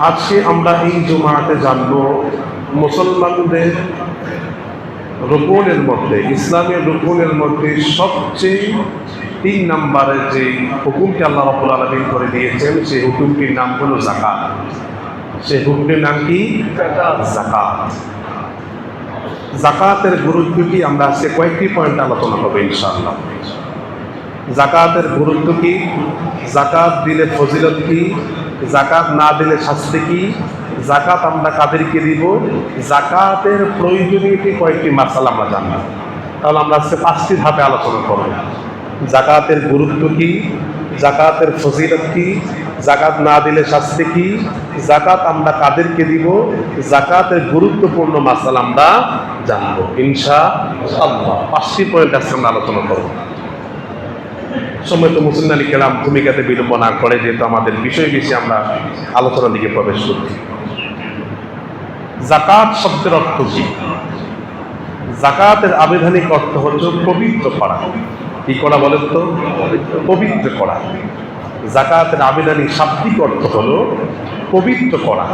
আজকে আমরা এই জুমাতে জানব মুসলমানদের রুকুনের মধ্যে, ইসলামের রুকুনের মধ্যে সবচেয়ে 3 নম্বরে যে হুকুমটি আল্লাহ রাব্বুল আলামিন করে দিয়েছেন, সেই হুকুমটির নাম হলো যাকাত। সেই হুকুমটির নাম কি? যাকাত। যাকাতের গুরুত্ব কি আমরা আজকে কয়েকটি পয়েন্ট আলোচনা করব ইনশাআল্লাহ। যাকাতের গুরুত্ব কি, যাকাত দিলে ফজিলত কি, যাকাত না দিলে শাস্তি কি, যাকাত আমরা কাদেরকে দিব, যাকাতের প্রয়োজনীয়টি কয়েকটি মাসালা আমরা জানব। তাহলে আমরা আজকে 5টি ধাপে আলোচনা করব। যাকাতের গুরুত্ব কি, যাকাতের ফজিলত কি, যাকাত না দিলে শাস্তি কি, যাকাত আমরা কাদেরকে দিব, যাকাতের গুরুত্বপূর্ণ মাসালা আমরা জানব ইনশাআল্লাহ। 5টি পয়েন্ট আজকে আমরা আলোচনা করব। সময় তো মুসলিম আলী কেরাম ভূমিকাতে বিলম্ব না করে, যেহেতু আমাদের বিষয় বেশি, আমরা আলোচনার দিকে প্রবেশ করছি। যাকাত শব্দের অর্থ কি? যাকাতের আবিধানিক অর্থ হচ্ছে পবিত্র করা। কি করা বলেন তো? পবিত্র করা। যাকাতের আবিধানিক শাব্দিক অর্থ হলো পবিত্র করা।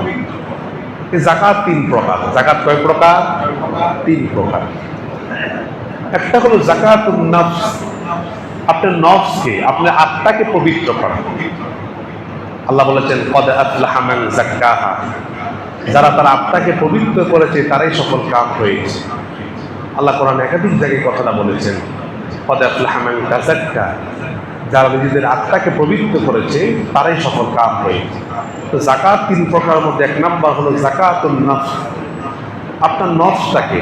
যাকাত 3 প্রকার। যাকাত কয় প্রকার? 3 প্রকার। একটা হলো যাকাতুন নফস, আপনার নফসকে, আপনার আত্মাকে পবিত্র করা। আল্লাহ বলেছেন কদ আফলাহা মান যাক্কাহা, যারা তার আত্মাকে পবিত্র করেছে তারাই সফল কাম হয়েছে। আল্লাহ কোরআনে একাধিক জায়গায় কথাটা বলেছেন কদ আফলাহা মান তাযাক্কা, যারা নিজেদের আত্মাকে পবিত্র করেছে তারাই সফল কাম হয়েছে। তো যাকাত 3 প্রকারের মধ্যে 1 নম্বর হলো যাকাতুন নফস, আপনার নফসটাকে,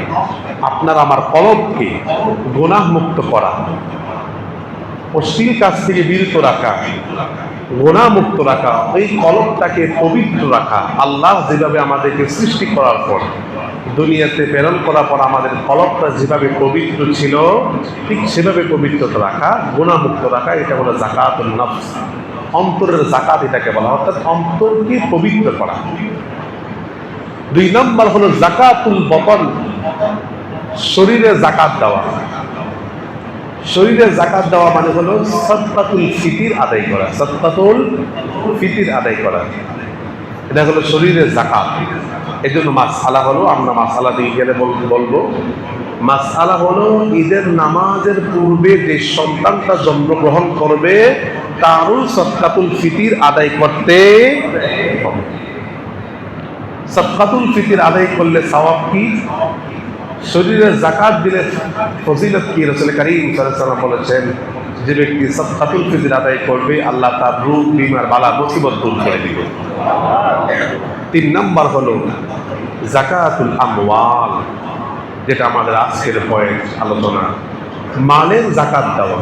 আপনার আমার কলবকে গুনাহ মুক্ত করা, অশ্লীল কাজ থেকে বিরত রাখা, গুনাহ মুক্ত রাখা, এই কলবটাকে পবিত্র রাখা। আল্লাহ যেভাবে আমাদেরকে সৃষ্টি করার পর, দুনিয়াতে প্রেরণ করার পর আমাদের কলবটা যেভাবে পবিত্র ছিল, ঠিক সেভাবে পবিত্রতা রাখা, গুনাহ মুক্ত রাখা, এটা হলো যাকাতুন নফস। অন্তরের যাকাত এটাকে বলা, অর্থাৎ অন্তরকে পবিত্র করা। 2 নম্বর হলো যাকাতুল বদন, শরীরে যাকাত দেওয়া। শরীরে যাকাত দেওয়া মানে হলো সাদকাতুল ফিতির আদায় করা। সাদকাতুল ফিতির আদায় করা, এটা হলো শরীরের যাকাত। এই জন্য মাসআলা হলো, আমরা মাসআলা দিয়ে গেলে বলবো, মাসআলা হলো ঈদের নামাজের পূর্বে যে সন্তানটা জন্মগ্রহণ করবে তারও সাদকাতুল ফিতির আদায় করতে হবে। সাদকাতুল ফিতির আদায় করলে সওয়াব কি, শরীরের যাকাত দিলে ফজিলত কি? রাসূল কারীম সাল্লাল্লাহু আলাইহি ওয়াসাল্লাম বলেছেন, যে ব্যক্তি সাদকাতুল ফিতর আদায় করবে আল্লাহ তার রোগ বিমার বালা মুসিবত দূর করে দিবে। 3 নম্বর হলো যাকাতুল আমওয়াল, যেটা আমাদের আজকের পয়েন্ট আলোচনা, মালের যাকাত দেওয়া,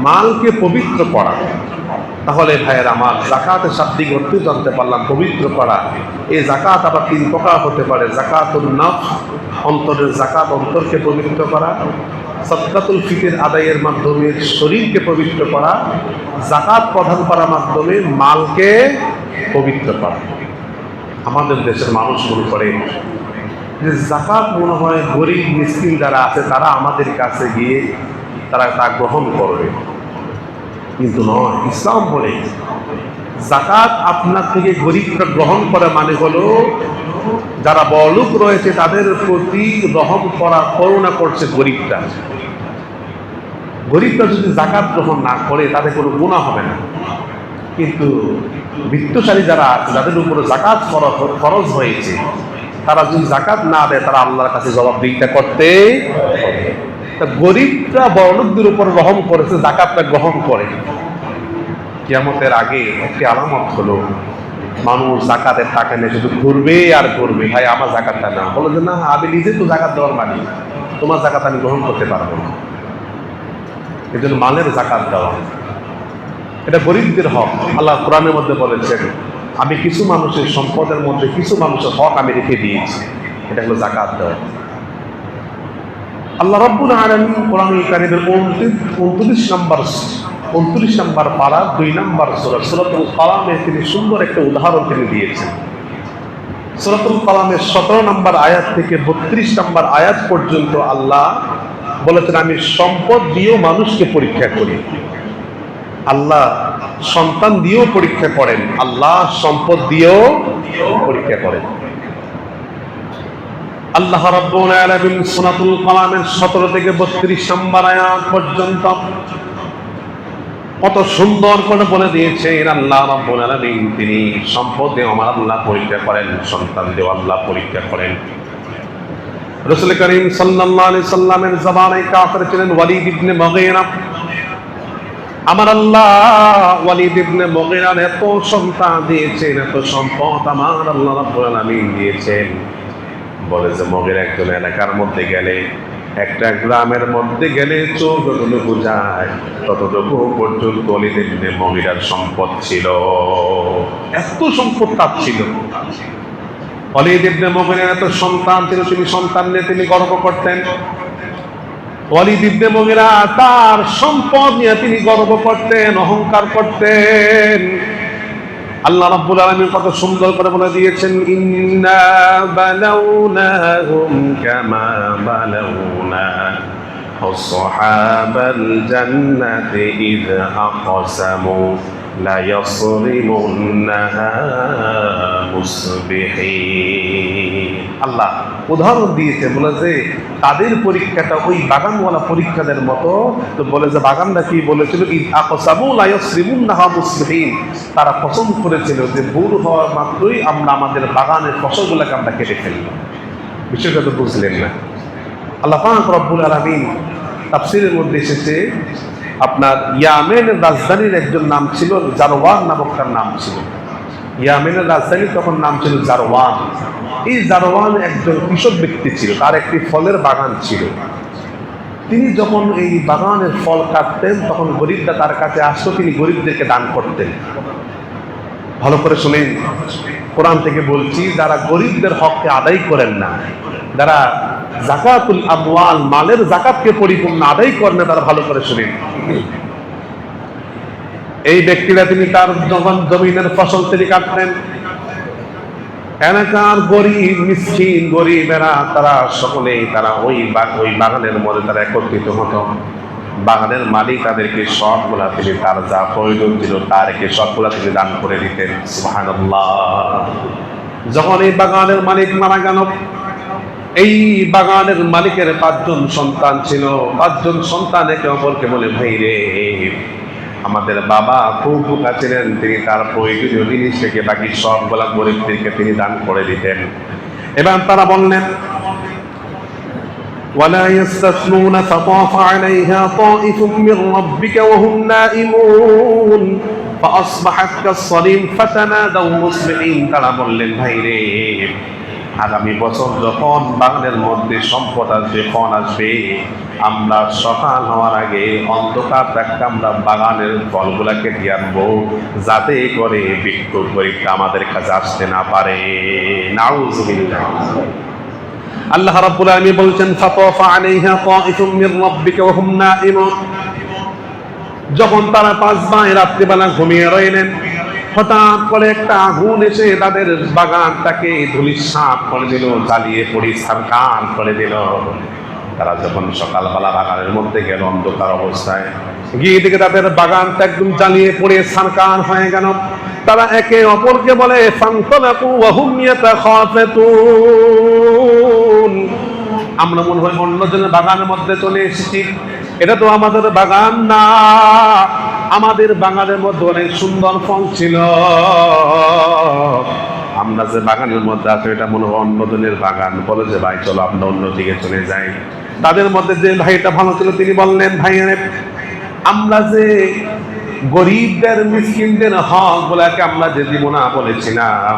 মালকে পবিত্র করা। তাহলে ভাইয়ের আমার, যাকাতের শাব্দিক অর্থ জানতে পারলাম, পবিত্র করা। এই যাকাত আবার 3 প্রকার হতে পারে। যাকাতুন নফস, অন্তরের যাকাত, অন্তরকে পবিত্র করা। সাদকাতুল ফিতর আদায়ের মাধ্যমে শরীরকে পবিত্র করা। যাকাত প্রদান করার মাধ্যমে মালকে পবিত্র করা। আমাদের দেশের মানুষ মনে করে যে যাকাত মনে হয় গরিব মিসকিন যারা আছে তারা আমাদের কাছে গিয়ে তারা তা গ্রহণ করবে, কিন্তু নয়। ইসলাম বলে যাকাত আপনার থেকে গরিবরা গ্রহণ করে মানে হলো যারা বড়লোক রয়েছে তাদের প্রতি রহম করা, করুণা করছে গরিবরা। গরিবরা যদি যাকাত গ্রহণ না করে তাদের কোনো গুনাহ হবে না, কিন্তু বিত্তশালী যারা আছে, যাদের উপরে যাকাত ফরজ হয়েছে, তারা যদি যাকাত না দেয় তারা আল্লাহর কাছে জবাবদিহিতা করতে হবে। গরিবরা বড়লোকদের উপর রহম করেছে, যাকাতটা গ্রহণ করে। কিয়ামতের আগে একটি আলামত হলো মানুষ যাকাতের টাকা নিয়ে শুধু ঘুরবে আর ঘুরবে, ভাই আমার যাকাতটা না। বলে যে না, আমি নিজে তো যাকাত দেওয়ার মানি, তোমার যাকাত আমি গ্রহণ করতে পারবো না। এই জন্য মালের যাকাত দেওয়া, এটা গরিবদের হক। আল্লাহ কোরআনের মধ্যে বলেছেন, আমি কিছু মানুষের সম্পদের মধ্যে কিছু মানুষের হক আমি রেখে দিয়েছি, এটা হলো যাকাত দেওয়া। আল্লাহ রাব্বুল আলামিন কোরআনুল কারীমের 29 নম্বর পারা 2 নম্বর সূরা সূরাতুল কালামে তিনি সুন্দর একটা উদাহরণ তিনি দিয়েছেন। সূরাতুল কালামের 17 নম্বর আয়াত থেকে 32 নম্বর আয়াত পর্যন্ত আল্লাহ বলেছেন, আমি সম্পদ দিয়েও মানুষকে পরীক্ষা করি। আল্লাহ সন্তান দিয়েও পরীক্ষা করেন, আল্লাহ সম্পদ দিয়েও পরীক্ষা করেন। আল্লাহ রাব্বুল আলামিন সূরাতুল কালামের 17 থেকে 32 নম্বর আয়াত পর্যন্ত কত সুন্দর করে বলে দিয়েছেন আল্লাহ রাব্বুল আলামিন তিনি সম্পদ দিয়ে আমার আল্লাহ পরীক্ষা করেন, সন্তান দিয়ে আল্লাহ পরীক্ষা করেন। রাসূল করিম সাল্লাল্লাহু আলাইহি সাল্লামের জবানে কাফির ছিলেন ওয়ালিদ ইবনে মুগীরা। আমার আল্লাহ ওয়ালিদ ইবনে মুগীরার এত সন্তান দিয়েছেন, এত সম্পদ আমার আল্লাহ রাব্বুল আলামিন দিয়েছেন। বলে যে মুগীরা একজন এলাকার মধ্যে গেলে, একটা গ্রামের মধ্যে গেলে চোখগুলো যায় ততটুকু পর্যন্ত ওয়ালিদ ইবনে মুগীরার সম্পদ ছিল, এত সম্পদ তার ছিল। ওয়ালিদ ইবনে মুগীরার এত সন্তান ছিল, তিনি সন্তান নিয়ে তিনি গর্ব করতেন। ওয়ালিদ ইবনে মুগীরা তার সম্পদ নিয়ে তিনি গর্ব করতেন, অহংকার করতেন। আল্লাহ রাব্বুল আলামিন কত সুন্দর করে বলে দিয়েছেন, ইন্না বালাউনাহুম কামা বালাউনা আসহাবাল জান্নাতি ইয আকাসামু লা ইয়াসরিমুন্নাহা মুসবিহিন। আল্লাহ উদাহরণ দিয়েছে, বলে যে তাদের পরীক্ষাটা ওই বাগানওয়ালা পরীক্ষাদের মতো। তো বলে যে বাগানটা কি বলেছিল, ইয আকাসামু লা ইয়াসরিমুন্নাহা মুসবিহিন, তারা কসম করেছিল যে ভোর হওয়ার মাত্রই আমরা আমাদের বাগানের ফসলগুলোকে আমরা কেটে ফেলব। বিষয়টা তো বুঝলেন না। আল্লাহ পাক রব্বুল আলামিন তাফসীরের মধ্যে এসেছে, আপনার ইয়ামেনের রাজধানীর একজন নাম ছিল জারওয়ান নামক, তার নাম ছিল ইয়ামেনের রাজধানী, তখন নাম ছিল জারওয়ান। এই জারওয়ান একজন কৃষক ব্যক্তি ছিল, তার একটি ফলের বাগান ছিল। তিনি যখন এই বাগানের ফল কাটতেন তখন গরিবরা তার কাছে আসতো, তিনি গরিবদেরকে দান করতেন। ভালো করে শুনেন, কোরআন থেকে বলছি, যারা গরিবদের হককে আদায় করেন না, যারা যাকাতুল আমওয়াল মালের যাকাতকে পরিপূর্ণ আদায় করেন না, তারা ভালো করে শুনেন। এই ব্যক্তিরা তিনি তার যখন জমিনের ফসল তিনি কাটতেন, এলাকার গরিব মিসকিন গরিবেরা তারা সকলেই তারা ওই বাগানের মধ্যে তারা একত্রিত হতো। বাগানের মালিক তাদেরকে সবগুলা তিনি তার যা প্রয়োজন ছিল তারকে সবগুলা তিনি দান করে দিতেন। সুবহানাল্লাহ। যখন এই বাগানের মালিক মারা গেল, এই বাগানের মালিকের 5 জন সন্তান ছিল। 5 জন সন্তান একে অপরকে বলে, ভাই রে, আমাদের বাবা খুব বোকা ছিলেন, তিনি তার প্রয়োজনীয় জিনিস থেকে বাকি সবগুলা গরিবদেরকে তিনি দান করে দিতেন। এবার তারা বললেন, ওয়ালা ইস্তাসনুনা ফাতাফা আলাইহা তাইফুম মির রাব্বিকা ওয়া হুম নাইমুন ফাআসবাহাত কাসসারিম ফাতানাদাউ মুসলিমিন। তারা বললেন, ভাই রে, আগামী বছর যখন বাগানের মধ্যে সম্পদ আসবে, ফল আসবে, আমরা সকাল হওয়ার আগে অন্ধকার থাকতে আমরা বাগানের ফলগুলাকে দিয়ে আনবো, যাতে করে বিক্ষোভ গরিবটা আমাদের কাছে আসতে না পারে। নাউযুবিল্লাহ। আল্লাহ রাব্বুল আলামিন বলছেন, ফাতাফা আলাইহা তাইফুম মির রাব্বিকা ওয়া হুম নাইমুন। যখন তারা 5 ভাই রাত্রিবেলা ঘুমিয়ে রইলেন, হঠাৎ করে একটা আগুন এসে তাদের বাগানটাকে ধূলিসাৎ করে দিল, জ্বালিয়ে পড়ি ছারখার করে দিল। তারা যখন সকালবেলা বাগানের মধ্যে গেল অন্ধকার অবস্থায়, গিয়ে দেখে তাদের বাগানটা একদম জ্বালিয়ে পড়ে ছারখার হয়ে গেল। তারা একে অপরকে বলে, ফানতালাকু ওয়া হুম ইয়াতাখাফাতুন, আমরা মনে হয় অন্যজনের বাগানের মধ্যে চলে এসেছি, এটা তো আমাদের বাগান না। আমাদের বাগানের মধ্যে অনেক সুন্দর ফল ছিল, আমরা যে বাগানের মধ্যে আছি এটা মনে হয় অন্যজনের বাগান। বলে যে, ভাই চলো আমরা অন্যদিকে চলে যাই। তাদের মধ্যে যে ভাইটা ভালো ছিল তিনি বললেন, ভাই আমরা যে গরিবদের মিসকিনদের হক গুলাকে আমরা যে দিব না বলেছিলাম,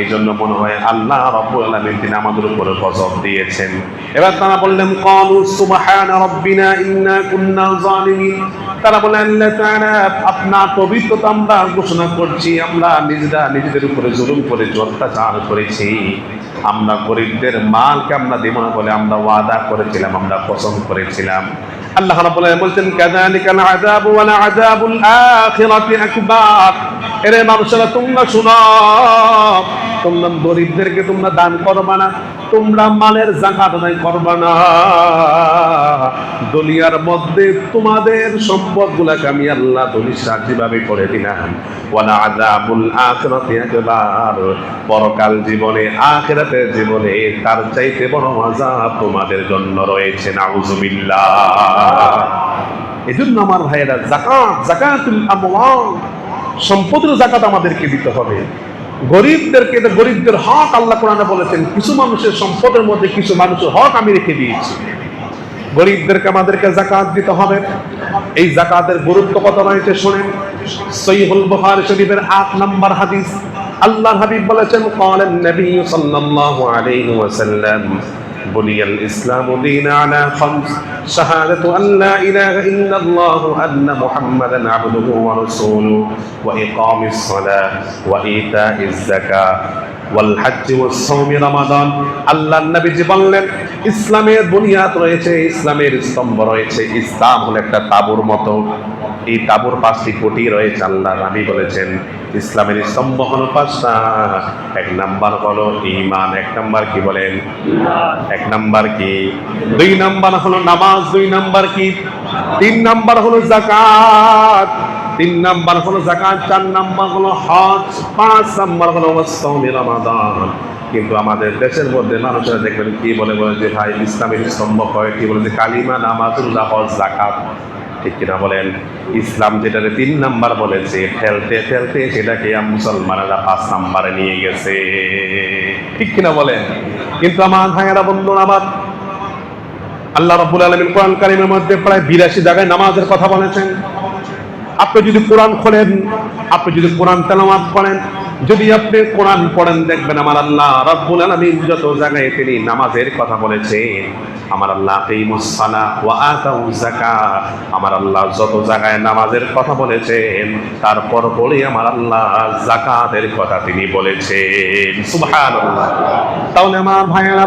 এই জন্য মনে হয় আল্লাহ রাব্বুল আলামিন তিনি আমাদের উপরে গজব দিয়েছেন। এবার তারা বললেন, ক্বালু সুবহানা রাব্বিনা ইন্না কুন্না যালিমিন। তারা বলেন, আল্লাহ তাআলা আপনার পবিত্রতা আমরা ঘোষণা করছি, আমরা নিজেরা নিজেদের উপরে জুলুম করে অত্যাচার করেছি। আমরা গরিবদের মালকে আমরা দেব না বলে আমরা ওয়াদা করেছিলাম, আমরা কসম করেছিলাম। আল্লাহ রাব্বুল আলামিন বলছেন, কাযালিকাল আযাবু ওয়া আযাবুল আখিরাতি আকবার। এরে মানুষেরা তোমরা শুনো, তোমরা গরিবদেরকে তোমরা দান করবা না, তোমরা মালের যাকাত আদায় করবা না। দুনিয়ার মধ্যে তোমাদের সম্পদগুলোকে আমি আল্লাহ ধনীসার যেভাবে করে দিলাম, ওয়ালা আযাবুল আখিরাতি আকবার, পরকাল জীবনে আখিরাতের জীবনে তার চাইতে বড় আযাব তোমাদের জন্য রয়েছে। নাউযুবিল্লাহ। এজন্য আমার ভাইয়েরা, যাকাতুল আমওয়াল, সম্পদের যাকাত আমাদেরকে দিতে হবে। গরিবদেরকে, গরিবদের হক আল্লাহ কোরআনে বলেছেন, কিছু মানুষের সম্পদের মধ্যে কিছু মানুষের হক আমি রেখে দিয়েছি, গরিবদেরকে আমাদেরকে যাকাত দিতে হবে। এই যাকাতের গুরুত্ব কত রয়েছে শুনেন। সহিহুল বুখারী শরীফের 8 নম্বর হাদিস, আল্লাহর হাবিব বলেছেন, ক্বালান নবী সাল্লাল্লাহু আলাইহি ওয়াসাল্লাম, বুনিয়াল ইসলামু দীনা আলা খামস, শাহাদাতু আন লা ইলাহা ইল্লাল্লাহ ওয়া আন্না মুহাম্মাদান আবদুহু ওয়া রাসূলুহু ওয়া ইকামিস সালাহ ওয়া ইতাইজ যাকাত ওয়াল হজ্জ ওয়াস সাওমি রমাদান। আল্লাহর নবীজি বললেন, ইসলামের বুনিয়াদ রয়েছে, ইসলামের স্তম্ভ রয়েছে। ইসলাম হলো একটা তাঁবুর মতো, এই তাঁবুর 5টি খুঁটি রয়েছে। আল্লাহর নবী বলেছেন, ইসলামের স্তম্ভ হলো 5টা। 1 নাম্বার হলো ঈমান। 1 নাম্বার কি বলেন? 1 নাম্বার কি? 2 নাম্বার হলো নামাজ। 2 নাম্বার কি? 3 নাম্বার হলো যাকাত। 3 নাম্বার হলো যাকাত। 4 নাম্বার হলো হজ। 5 নাম্বার হলো সাওমি রমাদান। কিন্তু আমাদের দেশের মধ্যে মানুষেরা দেখবেন কি বলে যে ভাই ইসলামের স্তম্ভ কয়টি? বলে যে কালিমা, নামাজ, রোজা, হজ, যাকাত। ঠিক কিনা বলেন? ইসলাম যেটাকে 3 নাম্বার বলেছে, ঠেলতে ঠেলতে সেটাকে মুসলমানেরা 5 নাম্বারে নিয়ে গেছে। ঠিক কিনা বলেন? কিন্তু আমার ভাইয়েরা, বন্ধুরা আমার, আল্লাহ রাব্বুল আলামিন কোরআন কারীমের মধ্যে প্রায় 82 জায়গায় নামাজের কথা বলেছেন। আপনি যদি কোরআন খোলেন, আপনি যদি কোরআন তেলাওয়াত করেন, যদি আপনি কোরআন পড়েন, দেখবেন আমার আল্লাহ রাব্বুল আলামিন যত জায়গায় তিনি নামাজের কথা বলেছেন, আমার আল্লাহ আকিমুস সালাহ ওয়া আতাউজ যাকাত, আমার আল্লাহ যত জায়গায় নামাজের কথা বলেছেন, তারপর পরে আমার আল্লাহ যাকাতের কথা তিনি বলেছেন। সুবহানাল্লাহ। তাহলে আমার ভাইয়েরা,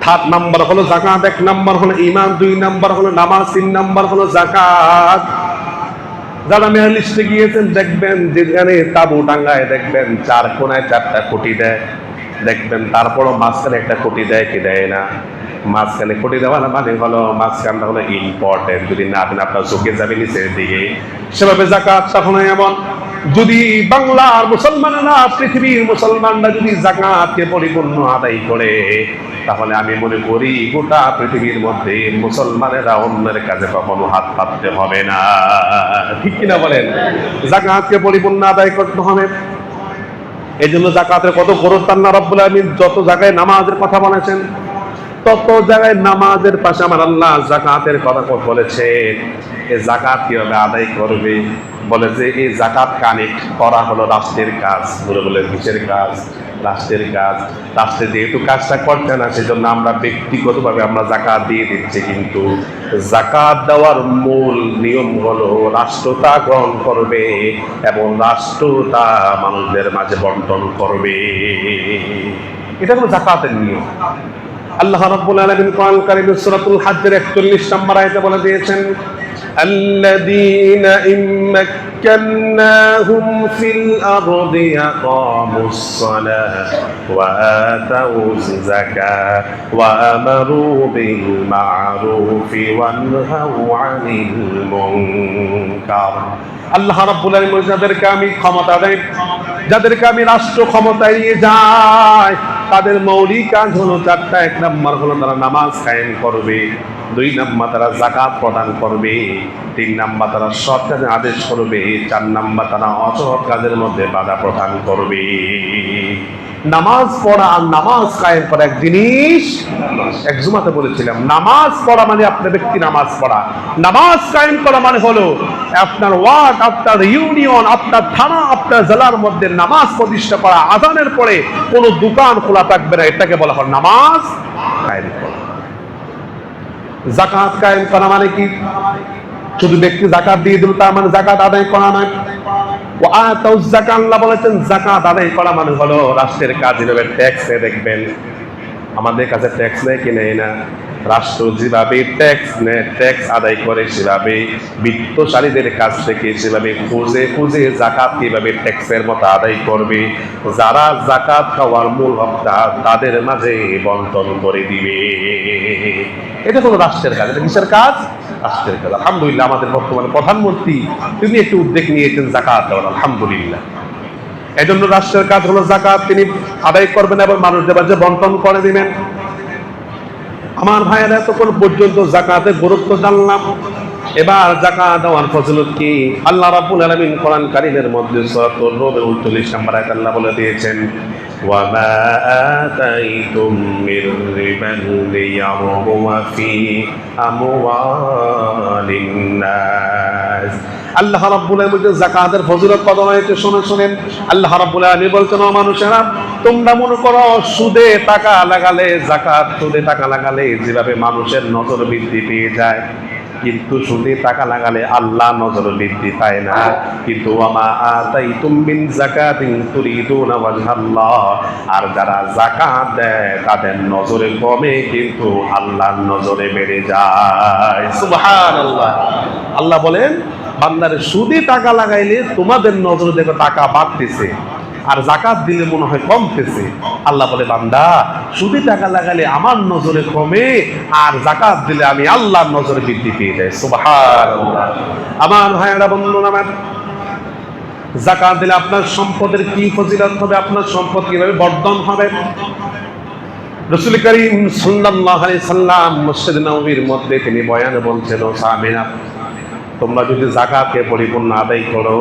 7 নাম্বার হলো যাকাত, 1 নাম্বার হলো ঈমান, 2 নাম্বার হলো নামাজ, 3 নাম্বার হলো যাকাত। যারা মেয়ার লিস্টে গিয়েছেন দেখবেন যেখানে তাবু টাঙ্গায়, দেখবেন 4 কোণায় 4টা খুঁটি দেয়, দেখবেন তারপরও মাঝখানে একটা খুঁটি দেয় কি দেয় না? মাঝখানে খুঁটি দেওয়া মানে হলো মাঝখানটা হলো ইম্পর্টেন্ট, যদি না দেন আপনার চোখে যাবে নিচের দিকে। সেভাবে যাকাত তখন এমন, যদি বাংলার মুসলমানরা, পৃথিবীর মুসলমানরা যদি যাকাতকে পরিপূর্ণ আদায় করে, তাহলে আমি মনে করি গোটা পৃথিবীর মধ্যে মুসলমানেরা অন্যের কাছে কখনো হাত পাততে হবে না। ঠিক কিনা বলেন? যাকাতকে পরিপূর্ণ আদায় করতে হবে। এই জন্য যাকাতের কত গুরুত্ব আল্লাহ রাব্বুল আলামিন যত জায়গায় নামাজের কথা বলেছেন, তত জায়গায় নামাজের পাশে আমার আল্লাহ যাকাতের কথা বলেছেন। এই যাকাত কিভাবে আদায় করবে? বলে যে এই যাকাত কানেক্ট করা হলো রাষ্ট্রের কাজ। বলে কিসের কাজ? রাষ্ট্রের কাজ। রাষ্ট্রে যেহেতু কাজটা করতে না, সেজন্য আমরা ব্যক্তিগতভাবে আমরা যাকাত দিয়ে দিচ্ছি, কিন্তু যাকাত দেওয়ার মূল নিয়ম হলো রাষ্ট্র তা গ্রহণ করবে এবং রাষ্ট্র তা মানুষদের মাঝে বন্টন করবে। এটা হলো যাকাতের নিয়ম। আল্লাহ রাব্বুল আলামিন কোরআন কারীমের সূরাতুল হজ্জের 41 নম্বর আয়াতে বলে দিয়েছেন, আল্লাযীনা ইম্মাক্কান্নাহুম ফিল আরদি ইয়াকামুস সালাহ ওয়া আতাউজ যাকাত ওয়া আমারু বিল মা'রুফি ওয়া নাহাউ আনিল মুনকার। আল্লাহ রাব্বুল আলামিন যাদেরকে আমি ক্ষমতা দেই, যাদেরকে আমি রাষ্ট্র ক্ষমতায় নিয়ে যাই, তাদের মৌলিক কাজ হলো 4টা। 1 নাম্বার হলো তারা নামাজ কায়েম করবে, 2 নাম্বার তারা যাকাত প্রদান করবে, 3 নাম্বার তারা সৎ কাজে আদেশ করবে, 4 নাম্বার তারা অসৎ কাজের মধ্যে বাধা প্রদান করবে। নামাজ পড়া আর নামাজ কায়েম করা এক জিনিস। এক জুমাতে বলেছিলাম, নামাজ পড়া মানে আপনার ব্যক্তি নামাজ পড়া, নামাজ কায়েম করা মানে হলো আপনার ওয়ার্ড, আপনার ইউনিয়ন, আপনার থানা, আপনার জেলার মধ্যে নামাজ প্রতিষ্ঠা করা। আযানের পরে কোনো দোকান খোলা থাকবে না, এটাকে বলা হয় নামাজ কায়েম করা। যাকাত কায়েম করা মানে কি? শুধু ব্যক্তি যাকাত দিয়ে দিল তার মানে যাকাত আদায় করা নয়। ওয়া আতাউজ যাকাত, আল্লাহ বলেছেন যাকাত আদায় করা মানে হলো রাষ্ট্রের কাজ। হিসেবে ট্যাক্সে দেখবেন আমাদের কাছে ট্যাক্স নেয় কি নেয় না? রাষ্ট্র যেভাবে ট্যাক্স আদায় করে, সেভাবে বিত্তশালীদের কাছ থেকে সেভাবে খুঁজে খুঁজে জাকাত কিভাবে ট্যাক্সের মতো আদায় করবে, যারা জাকাত খাওয়ার মূল হকদার তাদের মাঝে বন্টন করে দিবে। এটা কোনো রাষ্ট্রের কাজ। এটা কিসের কাজ? রাষ্ট্রের কাজ। আলহামদুলিল্লাহ, আমাদের বর্তমানে প্রধানমন্ত্রী তিনি একটু উদ্যোগ নিয়েছেন জাকাত দেওয়ার, আলহামদুলিল্লাহ। এজন্য রাষ্ট্রের কাজ হলো জাকাত তিনি আদায় করবেন এবং মানুষদের মাঝে বন্টন করে দিবেন। আমার ভাইয়েরা, এতক্ষণ পর্যন্ত জাকাতের গুরুত্ব জানলাম। এবার জাকাত দেওয়ার ফজিলত কি? আল্লাহ রাব্বুল আলামিন কোরআন কারীমের মধ্যে সূরাতুর রুমের 39 নম্বর আয়াতে আল্লাহ বলে দিয়েছেন, ওয়া মা আতাইতুম মির রিবান লিয়ারবুয়া ফি আমওয়ালিন নাস। আল্লাহ রাব্বুল আলামিন যাকাতের ফজিলত কত হয়েছে শুনেন। আল্লাহ রাব্বুল আলামিন বলছেন, ও মানুষেরা, তোমরা মনে করো সুদে টাকা লাগালে, জাকাত সুদে টাকা লাগালে যেভাবে মানুষের নজর বৃদ্ধি পেয়ে যায়, কিন্তু সুদে টাকা লাগালে আল্লাহ নজর বৃদ্ধি পায় না। কিন্তু ওয়ামা আতাইতুম মিন যাকাতিন তুরিদুনা ওয়াজহাল্লাহ, আর যারা যাকাত দেয় তাদের নজরে কমে কিন্তু আল্লাহর নজরে বেড়ে যায়। সুবহানাল্লাহ। আল্লাহ বলেন, বান্দারে সুদে টাকা লাগাইলে তোমাদের নজরে দেখো টাকা বাড়তেছে, আর জাকাত দিলে মনে হয় কমতেছে। আল্লাহ বলে, বান্দা সুদে টাকা লাগালে আমার নজরে কমে, আর জাকাত দিলে আমি আল্লাহর নজরে বৃদ্ধি পেয়ে যাই। সুবহানাল্লাহ। আমার ভাইয়েরা, বন্ধুরা আমার, জাকাত দিলে আপনার সম্পদের কি ফজিলত হবে, আপনার সম্পদ কিভাবে বর্ধন হবে? রাসূল করিম সাল্লাল্লাহু আলাইহি সাল্লাম মসজিদ নববীর মধ্যে তিনি বয়ানে বলছেন, ও সাহাবীরা, তোমরা যদি যাকাতকে পরিপূর্ণ আদায় করো,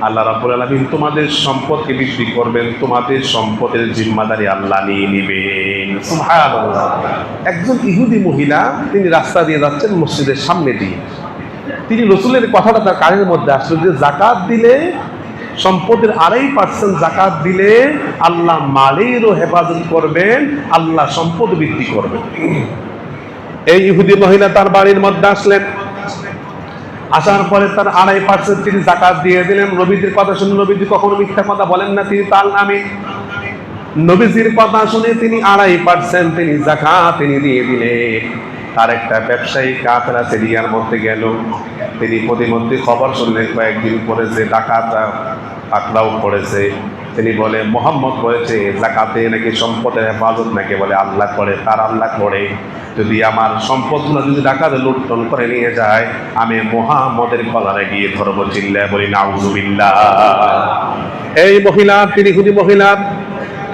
আল্লাহ রাব্বুল আলামিন তোমাদের সম্পদকে বৃদ্ধি করবেন, তোমাদের সম্পদের জিম্মাদারি আল্লাহ নিয়ে নেবেন। সুবহানাল্লাহ। একজন ইহুদি মহিলা তিনি রাস্তা দিয়ে যাচ্ছেন মসজিদের সামনে দিয়ে, তিনি রাসূলের কথাটা তার কানের মধ্যে আসলো যে যাকাত দিলে, সম্পদের 2.5% যাকাত দিলে আল্লাহ মালেরও হেফাজত করবেন, আল্লাহ সম্পদ বৃদ্ধি করবেন। এই ইহুদি মহিলা তার বাড়ির মধ্যে আসলেন, আসার পরে তার 2.5% তিনি যাকাত দিয়ে দিলেন। নবীজির কথা শুনে, নবীজি কখনো মিথ্যা কথা বলেন না, তিনি তার নামে নবীজির কথা শুনে তিনি 2.5% তিনি যাকাত তিনি দিয়ে দিলেন। তার একটা ব্যবসায়ী কাফেলা সিরিয়ার মধ্যে গেল, তিনি প্রতিমধ্যে খবর শুনলেন কয়েকদিন পরে যে ডাকাত পাকড়াও পড়েছে। তিনি বলে, মোহাম্মদ বলেছে যাকাতে নাকি সম্পদের হেফাজত নাকি বলে আল্লাহ করে, তার আল্লাহ করে। যদি আমার সম্পদগুলো যদি ডাকাতে লুণ্ঠন করে নিয়ে যায়, আমি মুহাম্মদের কলারে গিয়ে ধরবো, চিল্লায় বলি নাউজুবিল্লাহ। এই মহিলা, তিনি ইহুদি মহিলা,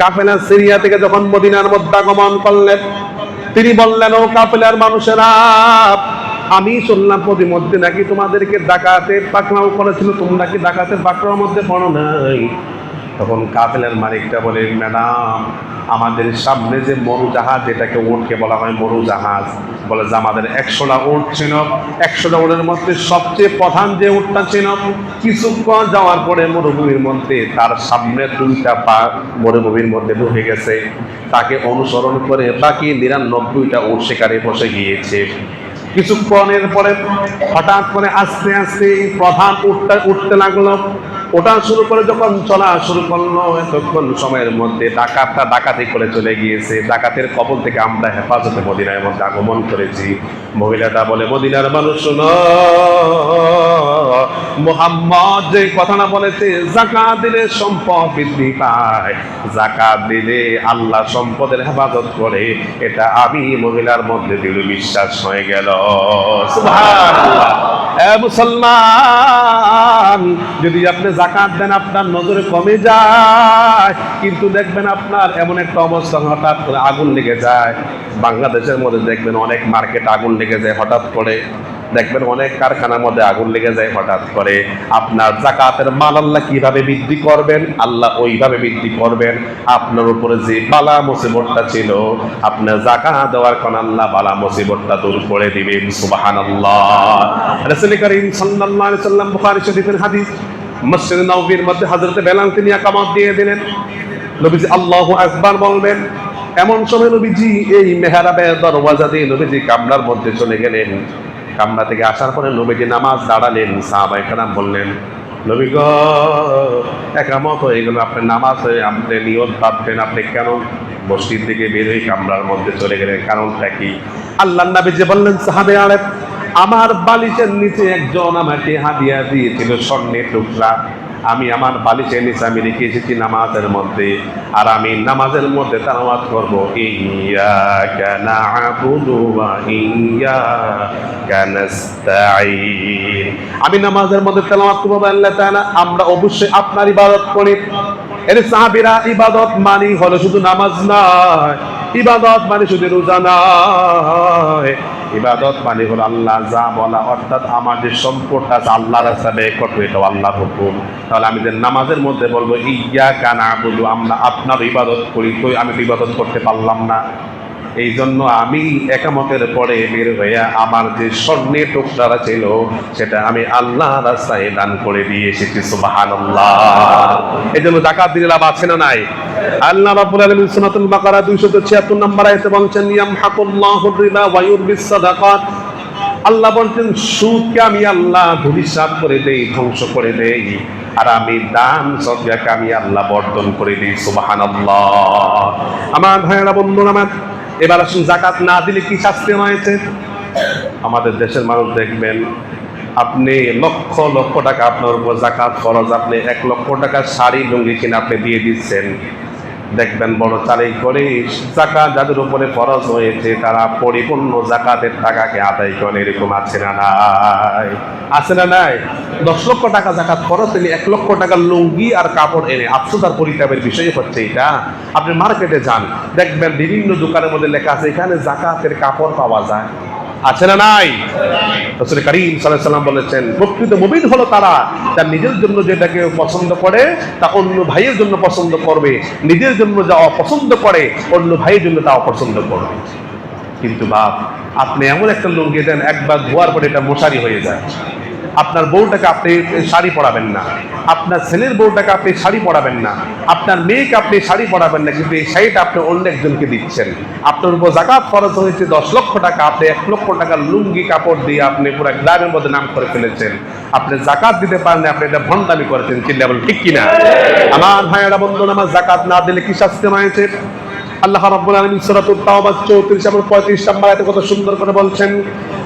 কাফেলা সিরিয়া থেকে যখন মদিনার মধ্যে আগমন করলেন, তিনি বললেন, ও কাফেলার মানুষেরা, আমি শুনলাম প্রতিমধ্যে নাকি তোমাদেরকে ডাকাতের পাকড়াও করেছিল, তোমরা কি ডাকাতের পাকড়াওর মধ্যে পড়ো নাই? তখন কাফেলার মালিকটা বলে, ম্যাডাম, আমাদের সামনে যে মরু জাহাজ, যেটাকে উটকে বলা হয় মরু জাহাজ, বলে যে আমাদের 100টা উট ছিল, 100টা উটের মধ্যে সবচেয়ে প্রধান যে উটটা ছিল, কিছুক্ষণ যাওয়ার পরে মরুভূমির মধ্যে তার সামনে 2টা পা মরুভূমির মধ্যে ঢুকে গেছে। তাকে অনুসরণ করে বাকি 99টা উট শিকারে বসে গিয়েছে। কিছুক্ষণের পরে হঠাৎ করে আস্তে আস্তে প্রধান উটটা উঠতে লাগলো। ওটা শুরু করে যখন চলা শুরু করলো, এতক্ষণ সময়ের মধ্যে ডাকাতটা ডাকাতি করে চলে গিয়েছে। ডাকাতের কবল থেকে আমরা হেফাজতে মদিনার মধ্যে আগমন করেছি। মহিলাটা বলে, মদিনার মানুষ শোনো, মুহাম্মদ যে কথাটা বলেছে, যাকাত দিলে সম্পদ বৃদ্ধি পায়, যাকাত দিলে আল্লাহ সম্পদের হেফাজত করে, এটা আমি মহিলার মধ্যে দৃঢ় বিশ্বাস হয়ে গেল। সুবহানাল্লাহ। মুসলমান, যদি আপনি যাকাত দেন আপনার নজরে কমে যায়, কিন্তু দেখবেন আপনার এমন একটা অবস্থা হঠাৎ করে আগুন লেগে যায়। বাংলাদেশের মধ্যে দেখবেন অনেক মার্কেট আগুন লেগে যায় হঠাৎ করে, দেখবেন অনেক কারখানার মধ্যে আগুন লেগে যায় হঠাৎ করে। আপনার যাকাতের মাল আল্লাহ কিভাবে বৃদ্ধি করবেন? আল্লাহ ওইভাবে বৃদ্ধি করবেন। আপনার উপরে যে বালা মুসিবতটা ছিল, আপনার যাকাত দেওয়ার কারণে আল্লাহ বালা মুসিবতটা দূর করে দিবেন। সুবহানাল্লাহ। রাসূল করিম সাল্লাল্লাহু আলাইহি সাল্লাম, বুখারী শরীফের হাদিস, মসজিদ নববীর মধ্যে হযরত বেলাল তিনি ইকামত দিয়ে দিলেন। নবীজি আল্লাহু আকবার বলবেন, এমন সময় নবীজি এই মেহরাবের দরওয়াজা দিয়ে নবীজি কামরার মধ্যে চলে গেলেন। কামরা থেকে আসার পরে নবীজি নামাজ দাঁড়ালেন। সাহাবায়ে কেরাম বললেন, নবী গো, ইকামত হয়ে গেল, আপনি নামাজ হয়ে আপনি নিয়ত ভাববেন, আপনি কেন মসজিদ থেকে বের হয়ে কামরার মধ্যে চলে গেলেন। কারণটা কি? আল্লাহর নবী যে বললেন, সাহাবে আলেম, আমার বালিশের নিচে একজন আমাকে হাদিয়া দিয়েছিল স্বর্ণের টুকরা। আমি আমার বালিশের নিচে আমি রেখে এসেছি নামাজের মধ্যে, আর আমি নামাজের মধ্যে তেলাওয়াত করব, ইয়্যাকা না'বুদু ওয়া ইয়্যাকা নাস্তাঈন। আমি নামাজের মধ্যে তেলাওয়াত করব, আল্লাহ তাআলা আমরা অবশ্যই আপনার ইবাদত করি। এর সাহাবীরা ইবাদত মানে হলো শুধু নামাজ নয়, ইবাদত মানে শুধু রোজা নয়, ইবাদত মানে হলো আল্লাহ যা বলা, অর্থাৎ আমাদের সম্পর্কটা আল্লাহর সাথে কত, এটা আল্লাহর হুকুম। তাহলে আমি যে নামাজের মধ্যে বলবো ইয়্যাকা না'বুদু, আমরা আপনার ইবাদত করি, তো আমি তো ইবাদত করতে পারলাম না। এই জন্য আমি একামতের পরে বের হইয়া আমার যে স্বর্ণের টুকরা ছিল সেটা আমি আল্লাহ রাস্তায় দান করে দিয়ে এসেছি। সুবহানাল্লাহ। এই জন্য যাকাত দিলে লাভ আছে না নাই? আল্লাহ রাব্বুল আলামিন সূরাতুল বাকারা 276 নম্বর আয়াতে বলছেন, ইয়ামহাকুল্লাহু রিবা ওয়া ইউরবিস সাদাকাত। আল্লাহ বলছেন, সুদকে আমি আল্লাহ ধূলিসাৎ করে দেই, ধ্বংস করে দেই, আর আমি দান সদকাকে আমি আল্লাহ বর্ধন করে দিই। সুবহানাল্লাহ। আমার ভাইয়েরা, বন্ধুরা আমার, এবার আসুন যাকাত না দিলে কি শাস্তি হয়েছে। আমাদের দেশের মানুষ দেখবেন, আপনি লক্ষ লক্ষ টাকা আপনার উপর যাকাত খরচ, আপনি 1 লক্ষ টাকার শাড়ি লুঙ্গি কিনে আপনি দিয়ে দিচ্ছেন, দেখবেন বড় চালাই করে যাকাত যাদের উপরে ফরজ হয়েছে তারা পরিপূর্ণ যাকাতের টাকাকে আদায় করে। এরকম আছে না নাই? আছে না নাই? 10 লক্ষ টাকা যাকাত খরচ হলে 1 লক্ষ টাকার লুঙ্গি আর কাপড় এনে, আফসোস আর পরিতাপের বিষয় হচ্ছে এটা, আপনি মার্কেটে যান, দেখবেন বিভিন্ন দোকানের মধ্যে লেখা আছে এখানে যাকাতের কাপড় পাওয়া যায়। আছে না নাই? রাসূল কারীম সাল্লাল্লাহু আলাইহি ওয়াসাল্লাম বলেছেন, প্রকৃত মুমিন হলো তারা তার নিজের জন্য যেটাকে পছন্দ করে তা অন্য ভাইয়ের জন্য পছন্দ করবে, নিজের জন্য যা অপছন্দ করে অন্য ভাইয়ের জন্য তা অপছন্দ করবে। কিন্তু বাপ, আপনি এমন একটা লুঙ্গি দেন, একবার ধোয়ার পরে এটা মশারি হয়ে যায়। আপনার বউটাকে আপনি শাড়ি পরাবেন না, আপনার ছেলের বউটাকে আপনি শাড়ি পরাবেন না, আপনার মেয়েকে আপনি শাড়ি পরাবেন না, কিন্তু এই শাড়িটা আপনি অন্য একজনকে দিচ্ছেন। আপনার উপর যাকাত খরচ হয়েছে 10 লক্ষ টাকা, আপনি 1 লক্ষ টাকার লুঙ্গি কাপড় দিয়ে আপনি পুরো গ্রামের মধ্যে নাম করে ফেলেছেন। আপনি যাকাত দিতে পারেন না, আপনি এটা ভণ্ডামি করেছেন। চিল্লা বলেন ঠিক কিনা? আমার ভাইয়েরা, বন্ধুরা আমার, যাকাত না দিলে কি শাস্তি হয়েছে? আল্লাহ রাব্বুল আলামিন সূরাতুত তাওবা 34 এবং 35 নম্বর আয়াতে কত সুন্দর করে বলছেন,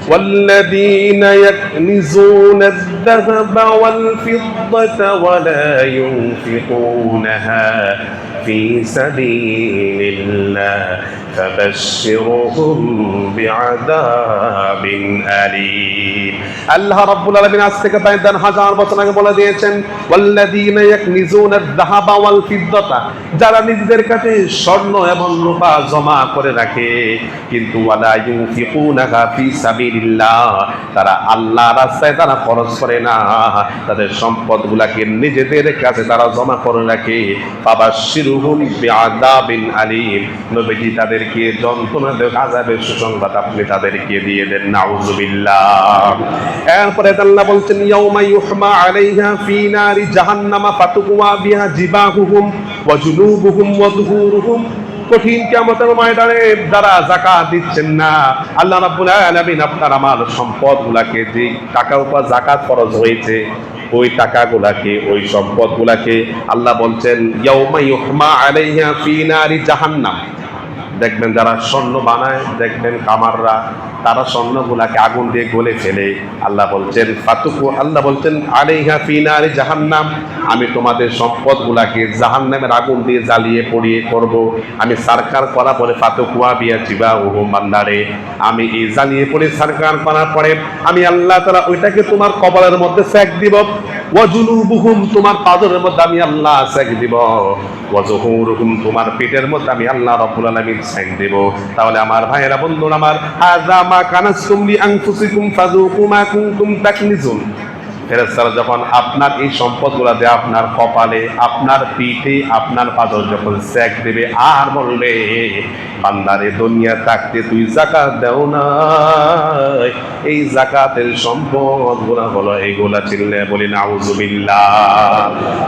ওয়াল্লাযীনা ইয়াকনিজুনা আয-যাহাবা ওয়াল ফিদ্দাতা ওয়া লা ইউনফিকুনাহা ফি সাবিলিল্লাহ ফাবাশশিরহুম বিআযাবিন আলীম। আল্লাহ রাব্বুল আলামিন আজ থেকে 5000 বছর আগে বলে দিয়েছেন, ওয়াল্লাযীনা ইয়াকনিজুনা আয-যাহাবা ওয়াল ফিদ্দাতা, যারা নিজেদের কাছে স্বর্ণ এবং রূপা জমা করে রাখে কিন্তু ওয়ালা ইউনফিকুনাহা ফি সাবিলিল্লাহ, তারা আল্লাহর রাস্তায় তারা খরচ করে না, তাদের সম্পদগুলোকে নিজেদের কাছে তারা জমা করে রাখে। ফাবাশশিরহুম বিআযাবিন আলীম, নবীজি তাদেরকে যন্ত্রণাদায়ক আযাবের সুসংবাদ আপনি তাদেরকে দিয়ে দেন। নাউযুবিল্লাহ। এরপরে আল্লাহ বলছেন, ইয়াউমা ইউহমা আলাইহা ফি নারি জাহান্নামা ফাতুকওয়া বিহা জিবাহুহুম ওয়া জুনুবুহুম ওয়া যুহুরুহুম। কঠিন কিয়ামতের ময়দানে যারা যাকাত দিচ্ছেন না, আল্লাহ রাব্বুল আলামিন আপনার আমার সম্পদগুলোকে, যে টাকার উপর যাকাত খরচ হয়েছে ওই টাকাগুলাকে, ওই সম্পদগুলাকে আল্লাহ বলছেন, ইয়াউমা ইউহমা আলাইহা ফি নারি জাহান্নাম। দেখবেন যারা স্বর্ণ বানায়, দেখবেন কামাররা, তারা স্বর্ণগুলাকে আগুন দিয়ে গলে ফেলে। আল্লাহ বলছেন ফাতুকু, আল্লাহ বলছেন আলাইহা ফি নারি জাহান্নাম, আমি তোমাদের সম্পদগুলাকে জাহান্নামের আগুন দিয়ে জ্বালিয়ে পড়িয়ে করব। আমি সরকার করা পরে ফাতুকুয়া বিয়া জিবাহুহুম, বান্দারে আমি এই জ্বালিয়ে পড়ে সরকার করার পরে আমি আল্লাহ তাআলা ওইটাকে তোমার কপালের মধ্যে সেক দিব। ওয়া জুনুবুহুম, তোমার পাদরের মধ্যে আমি আল্লাহ সেক দিব। ওয়া যুহুরুহুম, তোমার পেটের মধ্যে আমি আল্লাহ রাব্বুল আলামিন সেক দেব। তাহলে আমার ভাইয়েরা, বন্ধুরা আমার, হাযা মা কানাসতুম লিআনফুসিকুম ফাযুকু মা কুনতুম তাকনিজুন। ফেরেশতারা যখন আপনার এই সম্পদগুলো দিয়ে আপনার কপালে, আপনার পিঠে, আপনার পাদর যখন সেক দেবে আর বলবে, বান্দারে দুনিয়া থাকতে তুই যাকাত দাও না, এই যাকাতের সম্পদগুলো হলো এইগুলা। চিল্লে বলি নাউযুবিল্লাহ।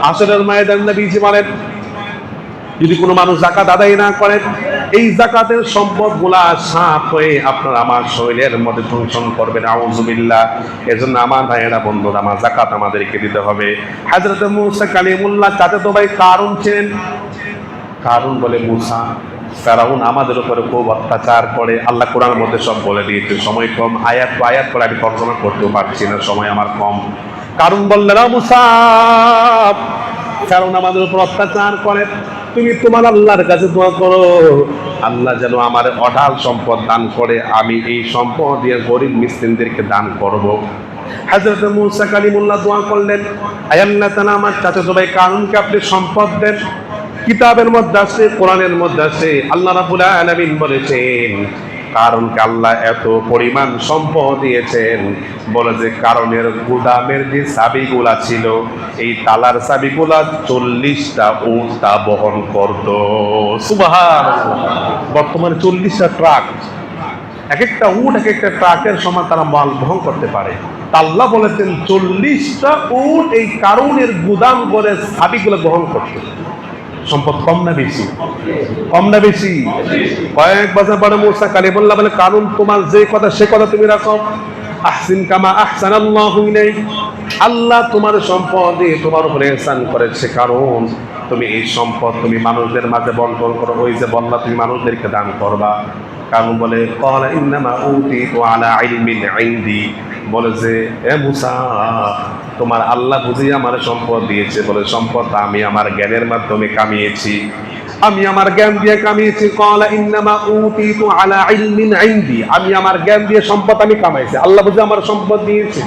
হাসরের ময়দানে নবীজি বলেন, যদি কোনো মানুষ যাকাত আদায় না করে, এই যাকাতের সম্পদগুলা সাপ হয়ে আপনার আমার শরীরের মধ্যে দংশন করবে। নাউযুবিল্লাহ। এজন্য আমার ভাইয়েরা, বন্ধুরা আমার, যাকাত আমাদেরকে দিতে হবে। হযরত মূসা কালিমুল্লাহ চাচাতো ভাই কারুন ছিলেন। কারুন বলে, মূসা ফেরাউন আমাদের উপরে খুব অত্যাচার করে। আল্লাহ কোরআনের মধ্যে সব বলে দিয়েছে, সময় কম, আয়াত করে আমি তর্জমা করতেও পারছি না, সময় আমার কম। কারণ বললেন, মুসা, ফেরাউন আমাদের উপর অত্যাচার করে, তুমি তোমার আল্লাহর কাছে দোয়া করো, আল্লাহ যেন আমার অঢাল সম্পদ দান করে, আমি এই সম্পদ দিয়ে গরিব মিসকিনদেরকে দান করব। হযরত মূসা কালিমুল্লাহ দোয়া করলেন, আয় আল্লাহ তাআলা, আমার চাচাতো ভাই কারুনকে আপনি সম্পদ দেন। কিতাবের মধ্যে আছে, কোরআনের মধ্যে আছে, আল্লাহ রাব্বুল আলামিন বলেছেন কারণকে আল্লাহ এত পরিমাণ সম্পদ দিয়েছেন, বলে যে কারণের গুদামের যে চাবিগুলা ছিল, এই তালার চাবিগুলা 40টা উটটা বহন করত। সুবহানাল্লাহ। বর্তমানে 40টা ট্রাক, এক একটা উট এক একটা ট্রাকের সমান তারা মাল বহন করতে পারে। আল্লাহ বলেছেন 40টা উট এই কারণের গুদাম করে চাবিগুলো বহন করতে। সম্পদ কম না বেশি? কম না বেশি? কয়েক বছর পরে মূসা কালিমুল্লাহ বলে, কারণ তোমার যে কথা সে কথা তুমি রাখো। আহসিন কামা আহসানাল্লাহু ইলাইক, আল্লাহ তোমার সম্পদ দিয়ে তোমার উপরে ইহসান করেছে, কারণ তুমি এই সম্পদ তুমি মানুষদের মাঝে বন্টন করো। ওই যে বললা তুমি মানুষদেরকে দান করবা। কারণ বলে, ক্বালা ইন্নামা উতিতু আলা ইলমিন ইনদি, বলে যে এ মূসা, তোমার আল্লাহ বুঝিয়ে আমার সম্পদ দিয়েছে, বলে সম্পদ আমি আমার জ্ঞানের মাধ্যমে কামিয়েছি, আমি আমার জ্ঞান দিয়ে কামিয়েছি। ক্বালা ইন্নামা উতিতু আলা ইলমিন ইনদি, আমি আমার জ্ঞান দিয়ে সম্পদ আমি কামাইছি, আল্লাহ বুঝে আমার সম্পদ দিয়েছে।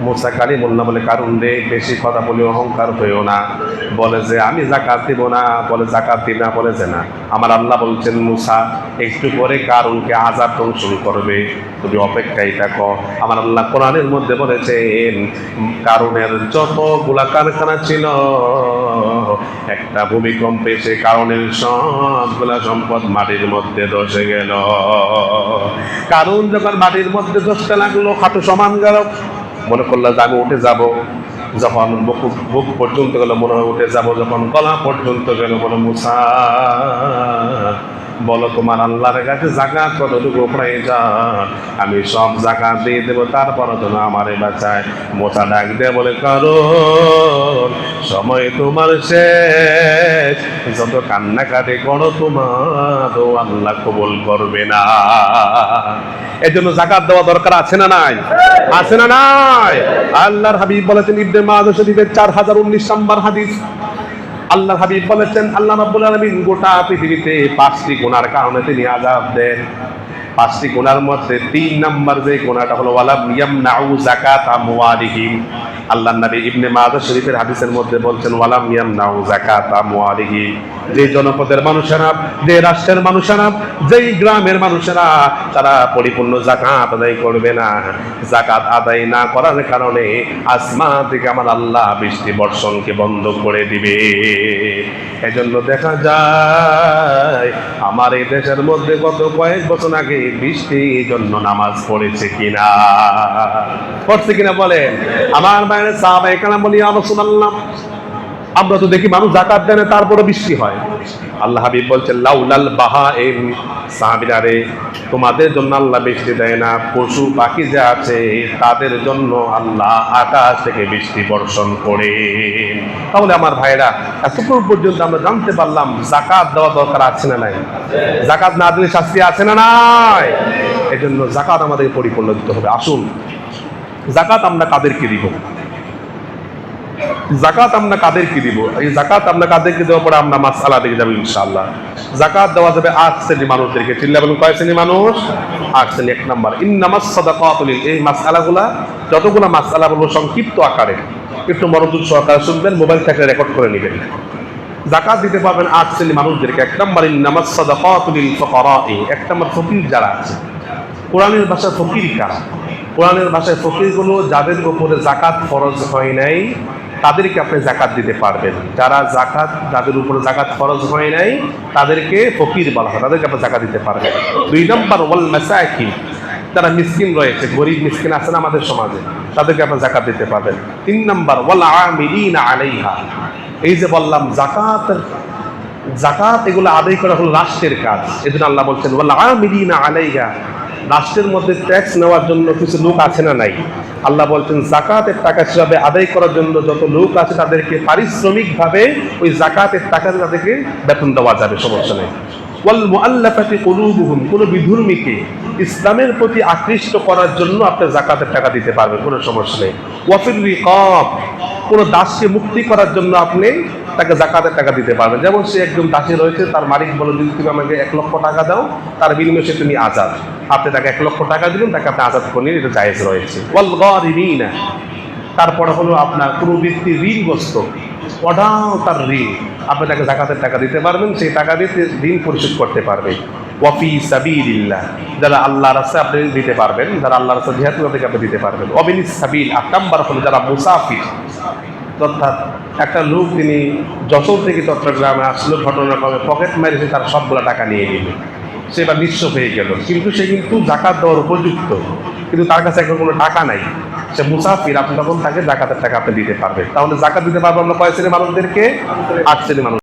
মূসা কালিমুল্লাহ বলে, কারণ রে বেশি কথা বলে অহংকার হইও না। বলে যে আমি যাকাত দিব না, বলে যাকাত দিব না, বলে যে না, আমার আল্লাহ বলছেন মূসা একটু পরে কারুনকে আযাব শুরু করবে, তুমি অপেক্ষায় থাকো। আমার আল্লাহ কোরআনের মধ্যে বলেছেন কারুনের যতগুলা কারখানা ছিল, একটা ভূমিকম্পে সে কারণের সবগুলা সম্পদ মাটির মধ্যে ধসে গেল। কারণ যখন মাটির মধ্যে ধসতে লাগলো, হাঁটু সমান গেল, মনে করলো যে আমি উঠে যাব। যখন বুক পর্যন্ত গেল, মনে হয় উঠে যাব। যখন গলা পর্যন্ত গেল, বলে মূসা বলো তোমার আল্লাহর কাছে যাকাত কতটুকু প্রয়োজন, আমি সব যাকাত দিয়ে দেবো, তারপরে তুমি আমারে বাঁচায়। মূসা ডাক দিয়ে বলে, কারণ সময় তোমার শেষ, যত কান্নাকাটি করো তোমার আল্লাহ কবুল করবে না। এই জন্য যাকাত দেওয়া দরকার আছে না নাই? আছে না নাই? আল্লাহর হাবিব বলেছেন, ইবনে মাজাহ শরীফের 4019 নম্বর হাদিস, আল্লাহ হাবিব বলেছেন আল্লাহ রাব্বুল আলামিন গোটা পৃথিবীতে 5টি গুনার কারণে তিনি আযাব দেন। 5টি গুনার মধ্যে 3 নাম্বার যে গুনাহটা হলো ওয়ালাম ইয়ামনাউ যাকাত আমওয়ালিহিম। আল্লাহর নবী ইবনে মাজাহ শরীফের হাদিসের মধ্যে বলছেন ওয়ালাম ইয়ামনাউ যাকাত আমওয়ালিহিম, যে জনপদের মানুষেরা, যে রাষ্ট্রের মানুষেরা, যেই গ্রামের মানুষেরা তারা পরিপূর্ণ যাকাত আদায় করবে না, যাকাত আদায় না করার কারণে আসমান থেকে আমার আল্লাহ বৃষ্টি বর্ষণকে বন্ধ করে দিবে। এজন্য দেখা যায় আমার এই দেশের মধ্যে গত কয়েক বছর আগে বৃষ্টির জন্য নামাজ পড়েছে কিনা, পড়ছে কিনা বলেন? আমার বাইরে সাহাবায়ে কেরাম বলি, ইয়া রাসূলুল্লাহ, আমরা তো দেখি মানুষ যাকাত দেয় না, তারপরে বৃষ্টি হয়। আল্লাহ হাবিব বলছেন লাউলাল বাহাইম, সাহাবীরা রে, তোমাদের জন্য আল্লাহ বৃষ্টি দেয় না, পশু পাখি যে আছে তাদের জন্য আল্লাহ আকাশ থেকে বৃষ্টি বর্ষণ করে। তাহলে আমার ভাইরা, এতক্ষণ পর্যন্ত আমরা জানতে পারলাম যাকাত দেওয়া দরকার আছে না নাই? যাকাত না দিলে শাস্তি আছে না নাই? এই জন্য যাকাত আমাদের পরিপূর্ণ দিতে হবে। আসুন, যাকাত আমরা কাদেরকে দিব? যাকাত আমরা কাদেরকে দিব? এই যাকাত আমরা কাদেরকে দেওয়ার পরে আমরা মাসআলা দেখে যাবো ইনশাআল্লাহ। যাকাত দেওয়া যাবে 8 শ্রেণীর মানুষদেরকে। চিল্লা বলুন, কয় শ্রেণীর মানুষ? 8 শ্রেণী। 1 নাম্বার, ইন্নামাস সাদাকাতু লিল, এই মাসআলাগুলা যতগুলো মাসআলা বলবো সংক্ষিপ্ত আকারে, একটু মনোযোগ সহকারে শুনবেন, মোবাইল থেকে রেকর্ড করে নেবেন। যাকাত দিতে পারবেন 8 শ্রেণীর মানুষদেরকে। 1 নাম্বার, ইন্নামাস সাদাকাতু লিল ফুকারা'i, 1 নাম্বার ফকির যারা আছে। কোরআনের ভাষায় ফকির কারা? কোরআনের ভাষায় ফকিরগুলো যাদের উপরে যাকাত ফরজ হয় নাই তাদেরকে আপনি যাকাত দিতে পারবেন। যারা যাকাত, যাদের উপরে যাকাত ফরজ হয় নাই তাদেরকে ফকির বলা হয়, তাদেরকে আপনি যাকাত দিতে পারবেন। 2 নাম্বার, ওয়াল মাসাকিন, যারা মিসকিন রয়েছে, গরিব মিসকিন আছেন আমাদের সমাজে, তাদেরকে আপনি যাকাত দিতে পারবেন। 3 নাম্বার, ওয়াল আমিলিনা আলাইহা, এই যে বললাম যাকাত এগুলো আদায় করা হলো রাষ্ট্রের কাজ। এজন্য আল্লাহ বলছেন ওয়াল আমিলিনা আলাইহা, রাষ্ট্রের মধ্যে ট্যাক্স নেওয়ার জন্য কিছু লোক আছে না নাই? আল্লাহ বলছেন যাকাতের টাকা হিসাবে আদায় করার জন্য যত লোক আছে তাদেরকে পারিশ্রমিকভাবে ওই যাকাতের টাকা তাদেরকে বেতন দেওয়া যাবে, সমস্যা নেই। ওয়াল মুআল্লাফাতি কুলুবুহুম, কোন বিধর্মীকে ইসলামের প্রতি আকৃষ্ট করার জন্য আপনি যাকাতের টাকা দিতে পারবেন, কোনো সমস্যা নেই। ওয়া ফির রিকাব, কোন দাসকে মুক্তি করার জন্য আপনি তাকে যাকাতের টাকা দিতে পারবেন। যেমন সে একজন দাসী রয়েছে, তার মালিক বলে যদি তুমি আমাকে 1 লক্ষ টাকা দাও, তার বিনিময়ে সে তুমি আজাদ, আপনি তাকে 1 লক্ষ টাকা দিলেন, তাকে আপনি আজাদ করে নিন, এটা জায়েজ রয়েছে। ওয়াল গারিমিনা, তারপরে হলো আপনার কোনো ব্যক্তি ঋণগ্রস্ত, অঢাল তার ঋণ, আপনি তাকে যাকাতের টাকা দিতে পারবেন, সেই টাকা দিয়ে ঋণ পরিশোধ করতে পারবে। ওয়াফি সাবিলিল্লাহ, যারা আল্লাহর রাস্তায় আপনি দিতে পারবেন, যারা আল্লাহর রাস্তায় জিহাদ থেকে আপনি দিতে পারবেন। ওয়াবিনিস সাবিল, 8 নাম্বার হলো যারা মুসাফির, অর্থাৎ একটা লোক তিনি যশোর থেকে চট্টগ্রামে আসলো, ঘটনাক্রমে পকেট মেরেছে, তার সবগুলো টাকা নিয়ে নিল, সে এবার নিঃস্ব হয়ে গেল, কিন্তু সে কিন্তু যাকাত দেওয়ার উপযুক্ত, কিন্তু তার কাছে এখন কোনো টাকা নাই, সে মুসাফির, আপনি তখন তাকে যাকাতের টাকা আপনি দিতে পারবেন। তাহলে যাকাত দিতে পারবো আমরা কয় শ্রেণীর মানুষদেরকে? 8 শ্রেণীর মানুষ।